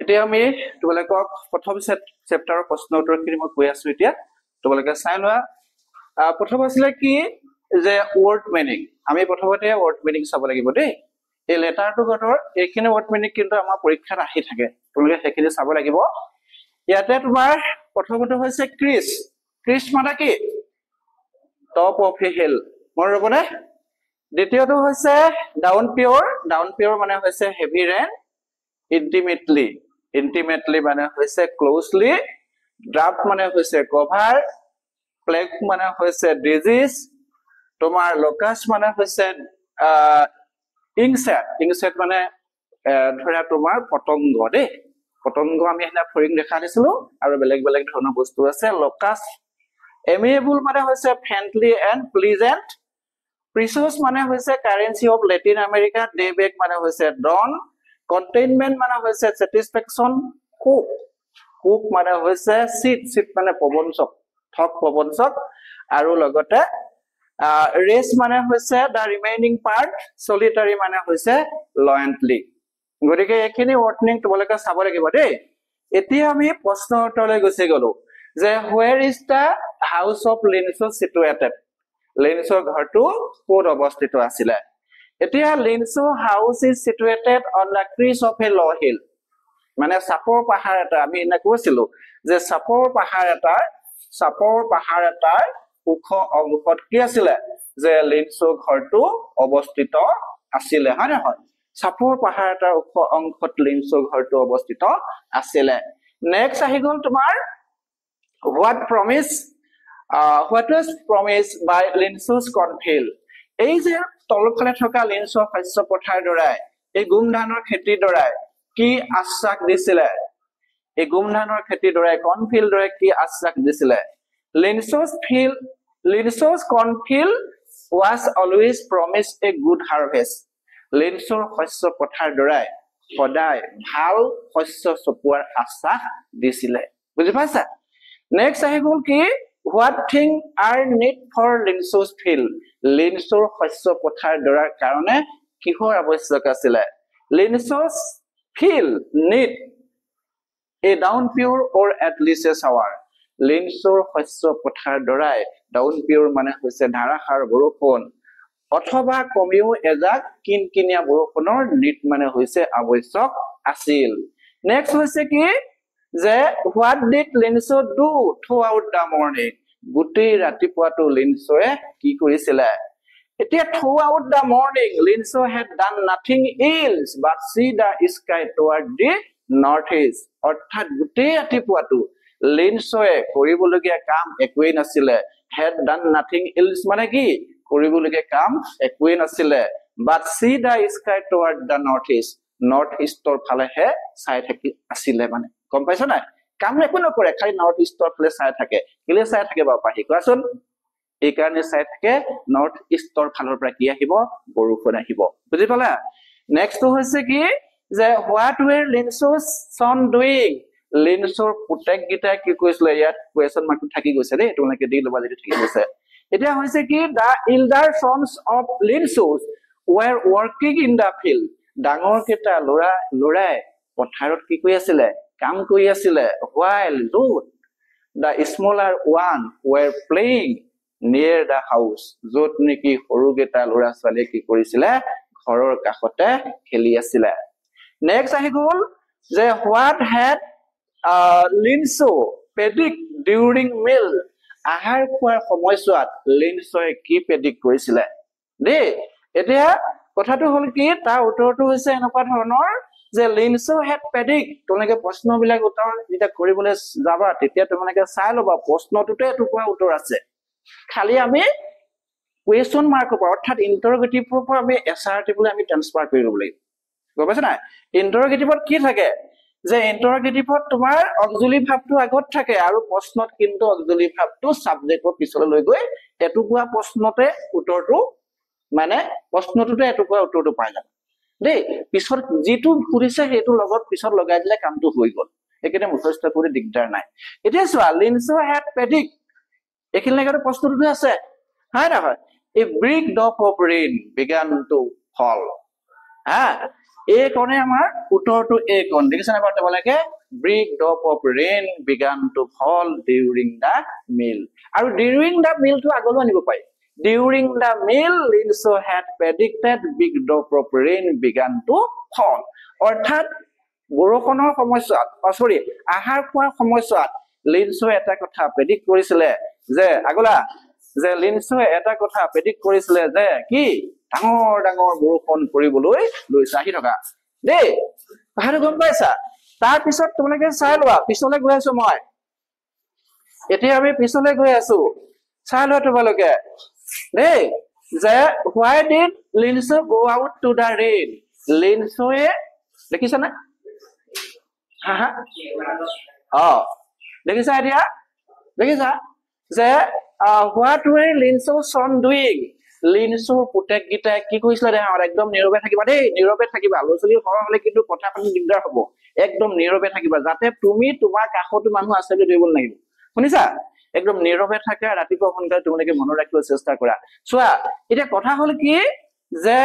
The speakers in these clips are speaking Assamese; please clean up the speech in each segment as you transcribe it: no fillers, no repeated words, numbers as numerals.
এতিয়া আমি তোমালোকক প্ৰথম চেপ্টাৰৰ প্ৰশ্ন উত্তৰখিনি মই কৈ আছো এতিয়া তোমালোকে চাই লোৱা প্ৰথম আছিলে কি যে ওয়াৰ্ড মিনিং আমি প্ৰথমতে ওয়াৰ্ড মিনিং চাব লাগিব দেই এই লেটাৰটো গতৰ এইখিনি ওয়াৰ্ড মিনিং কিন্তু আমাৰ পৰীক্ষাত আহি থাকে তোমালোকে সেইখিনি চাব লাগিব ইয়াতে তোমাৰ প্ৰথমটো হৈছে ক্ৰিস ক্ৰিস মানে কি টপ অফ এ হিল মন ৰবনে দ্বিতীয়টো হৈছে ডাউন পিওৰ মানে হৈছে হেভি ৰেইন intimately মানে হৈছে closely draft মানে হৈছে cover plague মানে হৈছে disease তোমাৰ locust মানে হৈছে insect মানে ধৰা তোমাৰ পতংগ দেই পতংগ আমি এনা ফৰিং দেখা দিছিলো আৰু বেলেগ ধৰণৰ বস্তু আছে locust amiable মানে হৈছে friendly and pleasant precious মানে হৈছে currency of Latin America dayback মানে হৈছে dawn containment মানে হৈছে satisfaction cook মানে হৈছে sit মানে পবনচক ঠক পবনচক আৰু লগতে race মানে হৈছে the remaining part solitary মানে হৈছে lonely গতিকে এখিনি ওয়ার্ডনিং তোমালোকে চাব লাগিব দেই এতিয়া আমি প্ৰশ্ন উত্তৰলৈ গুছি গলো যে where is the house of Linso situated Linso ঘৰটো ক'ত অৱস্থিত আছিল এতিয়া Linso house is situated on the crest of a low hill মানে সাপৰ পাহাৰ এটা আমি এনে কৈছিলো যে সাপৰ পাহাৰ এটাৰ ওখ অংশত কি আছিল যে Linso ঘৰটো অৱস্থিত আছিল হয় নহয় সাপৰ পাহাৰ এটাৰ ওখ অংশত Linso ঘৰটো অৱস্থিত আছিল নেক্সট আহি গল তোমাৰ what was promised by Linso's cornfield এই যে তলফালে থকা Linso শস্য পথাৰ দৰাই এই গুম ধানৰ খেতি দৰাই কি আশ্বাস দিছিলে এই গুম ধানৰ খেতি দৰাই cornfield দৰাই কি আশ্বাস দিছিলে Linso's cornfield was always promised a good harvest Linso's শস্য পথাৰ দৰাই সদায় ভাল শস্য চপোৱাৰ আশ্বাস দিছিলে বুজি পাইছা নেক্সট আহি গল কি what thing are need for Linso's field Linso's শস্য পথাৰ দৰাৰ কাৰণে কিহৰ আৱশ্যক আছিল Linso's field need a downpour or at least a shower Linso's শস্য পথাৰ দৰাই downpour মানে হৈছে ধাৰাসাৰ বৰষুণ অথবা কমিও এজাক কিনকিনিয়া বৰষুণৰ need মানে হৈছে আৱশ্যক আছিল নেক্সট হৈছে কি যে what did Linso do throughout the morning গুটেই ৰাতিপুৱাটো Linsoe কি কৰিছিল এতিয়া throughout the morning Linso had done nothing else but see the sky toward the northeast অৰ্থাৎ গুটেই ৰাতিপুৱাটো Linsoe কৰিবলগীয়া কাম একোৱেই নাছিল had done nothing else মানে কি কৰিবলগীয়া কাম একোৱেই নাছিল but see the sky toward the northeastৰ ফালেহে চাই থাকি আছিল মানে কম পাইছ না কাম একো নকৰে খালি নৰ্থ ইষ্টৰ ফালে চাই থাকে কিলে চাই থাকে বাপা কোৱাচোন এই কাৰণে চাই থাকে নৰ্থ ইষ্টৰ ফালৰ পৰা কি আহিব বৰষুণ আহিব বুজি পালা নেক্সট হৈছে কি যে what were Linso's son doing Linso's পুতেক গিটা কি কৈছিল ইয়াত কোৱেশ্চন মাৰ্ক থাকি গৈছে দেই তোমালোকে দি লবা যদি থাকি গৈছে এতিয়া হৈছে কি the elder sons of Linso's were working in the field ডাঙৰ কেটা লৰাই পথাৰত কি কৰি আছিল কাম কৰি আছিল while the smaller one were playing near the house যত নেকি সৰু গেটা লৰা ছোৱালী কি কৰিছিল ঘৰৰ কাষতে খেলি আছিল নেক্সট আহি গল যে what had Linso predict during meal আহাৰ খোৱাৰ সময়ছোৱাত Linsoe কি predict কৰিছিল দেই এতিয়া কথাটো হল কি তাৰ উত্তৰটো হৈছে এনেকুৱা ধৰণৰ যে Linso had predict তোমালোকে প্ৰশ্নবিলাক উত্তৰ যেটা কৰিবলৈ যাবা তেতিয়া তোমালোকে চাই লবা প্ৰশ্নটোতে এটুকুৰা উত্তৰ আছে খালি আমি কোৱেশ্চন মাৰ্কৰ পৰা অৰ্থাৎ ইন্টাৰগেটিভৰ পৰা আমি এছআৰটিভলৈ আমি ট্ৰান্সফাৰ কৰিব লাগিব গম পাইছা না ইন্টাৰগেটিভত কি থাকে যে ইন্টাৰগেটিভত তোমাৰ অক্সিলাৰি ভাবটো আগত থাকে আৰু প্ৰশ্নত কিন্তু অক্সিলাৰি ভাবটো সাবজেক্টৰ পিছলৈ লৈ গৈ এটুকুৰা প্ৰশ্নতে উত্তৰটো মানে প্ৰশ্নটোতে এটুকুৰা উত্তৰটো পাই যাব দেই পিছৰ যেটো ফুৰিছে হেতু লগত পিছৰ লগাই দিলে কামটো হৈ গল একেতে মুখস্থ কৰি দিগদাৰ নাই এতিয়া চোৱা Linso had predict এখিন লাগেটো প্ৰশ্নটো আছে হয় না হয় a big drop of rain began to fall এই কণে আমাৰ উত্তৰটো এই কণ দেখিছে না বাৰু তোমালোকে big drop of rain began to fall during the meal আৰু during the meal টো আগলৈ আনিব পাৰি during the meal Linso had predicted big drop of rain began to fall অৰ্থাৎ বৰষুণৰ সময়ছোৱাত সৰি আহাৰ খোৱাৰ সময়ছোৱাত লিনছো এটা কথা প্ৰেডিক্ট কৰিছিলে যে আগলা যে লিনছো এটা কথা প্ৰেডিক্ট কৰিছিলে যে কি ডাঙৰ ডাঙৰ বৰষুণ পৰিবলৈ লৈছে আহি থকা দেই কথাটো গম পাইছা তাৰ পিছত তোমালোকে চাই লোৱা পিছলৈ গৈ আছো মই এতিয়া আমি পিছলৈ গৈ আছো চাই লোৱা তোমালোকে দেই যে why did Linso go out to the rain লিনছোৱে দেখিছা না হা দেখিছা এতিয়া দেখিছা যে what were Linso's son doing লিনছোৰ পুতেক গিটাই কি কৈছিলে দে একদম নীৰৱে থাকিবা দেই নীৰৱে থাকিবা লছলি ঘৰ হলে কিন্তু কথা পাতি দিগদাৰ হ'ব একদম নীৰৱে থাকিবা যাতে তুমি তোমাৰ কাষতো মানুহ আছে বুলি ধৰিব লাগিব শুনিছা একদম নীৰৱে থাকা ৰাতিপুৱা সোনকালে তোমালোকে মনত ৰাখিব চেষ্টা কৰা চোৱা এতিয়া কথা হল কি যে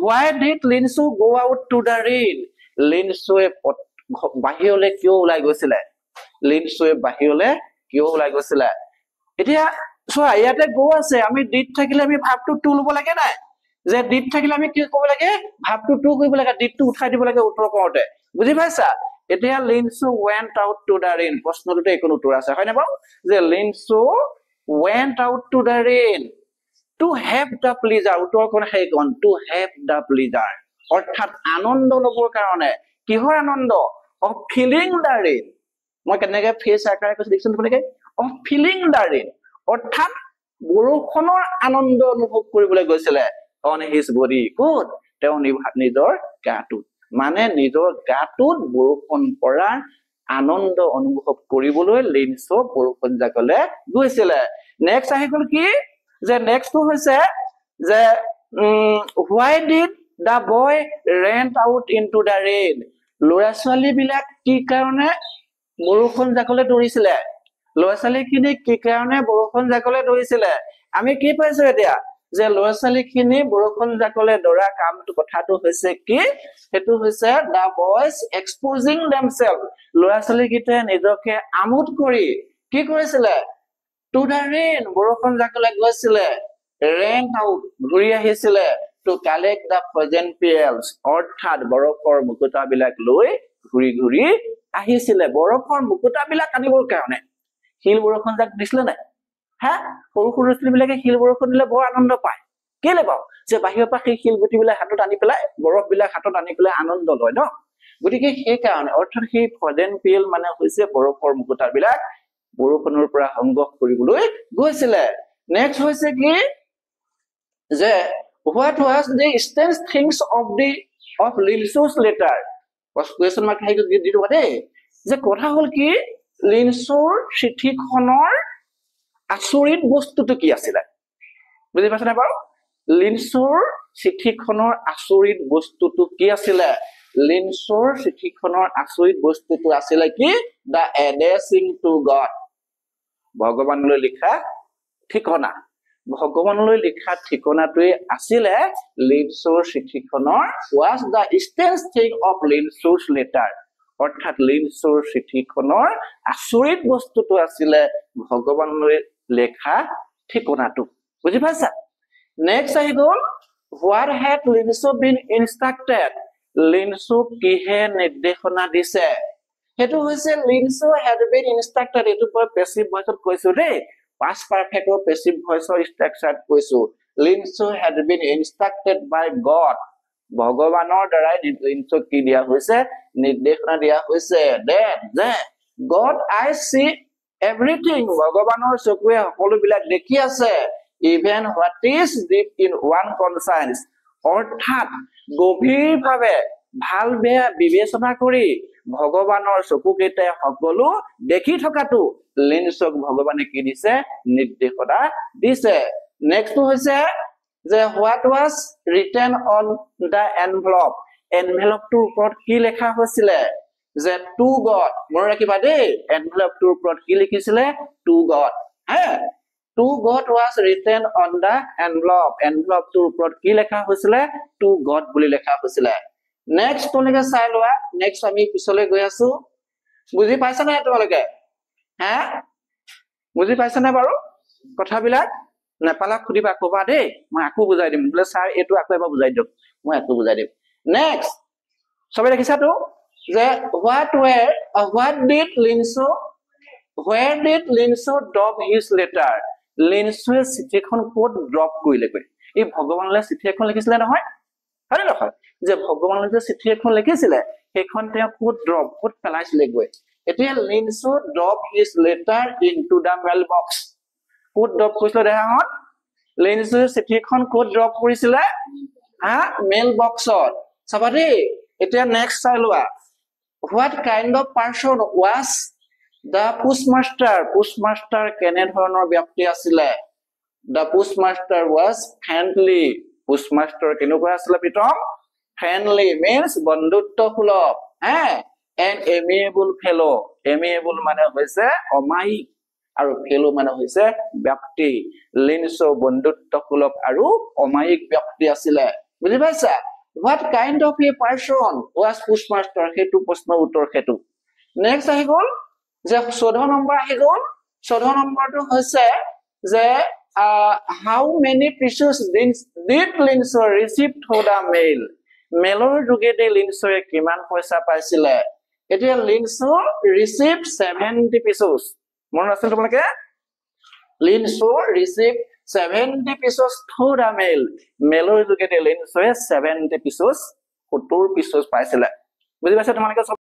why did Linso go out to the rain লিনছোৱে বাহিৰলৈ কিয় ওলাই গৈছিলে লিনছোৱে বাহিৰলৈ কিয় ওলাই গৈছিলে এতিয়া চোৱা ইয়াতে গো আছে আমি ডিড থাকিলে আমি ভাবটো টু লব লাগে নাই যে ডিড থাকিলে আমি কি কৰিব লাগে ভাবটো টু কৰিব লাগে ডিডটো উঠাই দিব লাগে উত্তৰ কৰোতে বুজি পাইছা এতিয়া লিনছো went out to the rain প্ৰশ্নটোতে একো উত্তৰ আছে হয় না বাৰু যে লিনছো went out to the rain to have the pleasure উত্তৰ কোন হে কোন to have the pleasure অৰ্থাৎ আনন্দ লবৰ কাৰণে কিহৰ আনন্দ of feeling the rain মই কেনেকৈ ফেস আকাৰে কৈছো দেখছন তোমালোকে of feeling the rain অৰ্থাৎ বৰষুণৰ আনন্দ অনুভৱ কৰিবলৈ গৈছিলে on his body কোন তেওঁ নিজৰ গাটোত মানে নিজৰ গাটোত বৰষুণ পৰাৰ আনন্দ অনুভৱ কৰিবলৈ লিনছো বৰষুণ জাকলে গৈছিলে নেক্সট আহি গল কি যে নেক্সট হৈছে যে why did the boy ran out into the rain ল'ৰা ছোৱালী বিলাক কি কাৰণে বৰষুণ জাকলে দৌৰিছিলে ল'ৰা ছোৱালীখিনি কি কাৰণে বৰষুণ জাকলে দৌৰিছিলে আমি কি পাইছো এতিয়া যে ল'ৰা ছোৱালীখিনি বৰষুণ জাকলে দৌৰা কামটো কথাটো হৈছে কি হেতু হৈছে the boys exposing themselves ল'ৰা ছোৱালীকিটা নিজকে আমোদ কৰি কি কৰিছিলে to the rain বৰষুণ জাকলে গৈছিলে ran out ঘূৰি আহিছিলে to collect the frozen pearls অৰ্থাৎ বৰফৰ মুকুতাবিলাক লৈ ঘূৰি ঘূৰি আহিছিলে বৰফৰ মুকুতাবিলাক আনিবৰ কাৰণে হিল বৰষুণ জাক দিছিলে নাই হা সৰু সৰু বিলাকে হিল বৰষুণ দিলে বৰ আনন্দ পায় কেলে পাও যে বাহিৰৰ পৰা সেই হিল গুটিবিলাক হাতত আনি পেলাই বৰফ বিলাক হাতত আনি পেলাই আনন্দ লয় ন গতিকে সেই কাৰণে অৰ্থাৎ সেই ফ্ৰজেন পিল মানে হৈছে বৰফৰ মুকুতাবিলাক বৰষুণৰ পৰা সংগ্ৰহ কৰিবলৈ গৈছিলে নেক্সট হৈছে কি যে what was the strange things of Linso's letter question mark হেইটো দিটো দেই যে কথা হল কি লিনছোৰ চিঠিখনৰ আচৰিত বস্তুটো কি আছিল বুজি পাছনে বাৰু লিনছোৰ চিঠিখনৰ আচৰিত বস্তুটো কি আছিল লিনছোৰ চিঠিখনৰ আচৰিত বস্তুটো আছিল কি the addressing to God ভগৱানলৈ লিখা ঠিকনা ভগৱানলৈ লিখা ঠিকনাটোৱে আছিল লিনছোৰ চিঠিখনৰ was the strange thing of Linso's letter অৰ্থাৎ লিনছোৰ চিঠিখনৰ আচৰিত বস্তুটো আছিল ভগৱানলৈ লেখা ঠিকনাটো বুজি পাইছা নেক্সট আহি গল what had Linso been instructed লিনছো কিহে নিৰ্দেশনা দিছে হেতু হৈছে লিনছো had been instructed এটো পেসিভ ভয়েসত কৈছো দেই past perfect or passive voice or structure কৈছো লিনছো had been instructed by God ভগৱানৰ দ্বাৰা লিনছো কি দিয়া হৈছে নিৰ্দেশনা দিয়া হৈছে যে God I see everything ভগৱানৰ চকুৱে সকলো বিলাক দেখি আছে even what is deep in one conscience অৰ্থাৎ গভীৰভাৱে ভাল বেয়া বিবেচনা কৰি ভগৱানৰ চকুকেইটাই সকলো দেখি থকাটো লিনছোক ভগৱানে কি দিছে নিৰ্দেশনা দিছে নেক্সট হৈছে যে what was written on the envelope টোৰ ওপৰত কি লেখা হৈছিল যে to God মনত ৰাখিবা দেই envelope টোৰ ওপৰত কি লিখিছিলে to God হা to God was written on the envelope. Envelope to ওপৰত কি লেখা হৈছিলে to God বুলি লেখা হৈছিলে নেক্সট তোমালোকে চাই লোৱা নেক্সট আমি পিছলৈ গৈ আছো বুজি পাইছা না তোমালোকে হা বুজি পাইছা না বাৰু কথাবিলাক নেপালা খুদিবা কবা দেই মই আকো বুজাই দিম বোলে স্যাৰ এটো আকো এবাৰ বুজাই দিয়ক মই আকো বুজাই দিম নেক্সট সবে দেখিছা তো যে what did Linso where did Linso drop his letter Linso চিঠিখন ক'ত ড্ৰপ কৰিলে কই এই ভগৱানলে চিঠি এখন লিখিছিলে নহয় হয় নহয় যে ভগৱানলে যে চিঠি এখন লিখিছিলে সেইখন তেওঁ ক'ত ড্ৰপ ক'ত পেলাইছিলে গৈ এতিয়া Linso drop his letter into the mailbox ক'ত ড্ৰপ কৰিছিলে দেখা হন Linso চিঠিখন ক'ত ড্ৰপ কৰিছিলে হা মেইল বক্সত চাবাদে এতিয়া নেক্সট চাই লোৱা what kind of person was the postmaster কেনে ধৰণৰ ব্যক্তি আছিল the postmaster was friendly postmaster কেনেকুৱা আছিল পিতম friendly means বন্ধুত্বসুলভ and amiable fellow amiable মানে হৈছে অমায়িক আৰু fellow মানে হৈছে ব্যক্তি Linso বন্ধুত্বসুলভ আৰু অমায়িক ব্যক্তি আছিল বুজি পাইছা what kind of a person was postmaster হেতু প্ৰশ্নৰ উত্তৰ হেতু নেক্সট আহি গল যে 14 নম্বৰ আহি গল 14 নম্বৰটো হৈছে যে how many pieces did Linso receive through the mail মেলৰ যোগেদি Linso কিমান পইচা পাইছিলে এতিয়া Linso received 70 pieces মন আছে তোমালোকে Linso received 70 pieces through the mail মেলৰ যোগেদি Linso 70 pieces 70 pieces পাইছিলে বুজি পাইছা তোমালোকে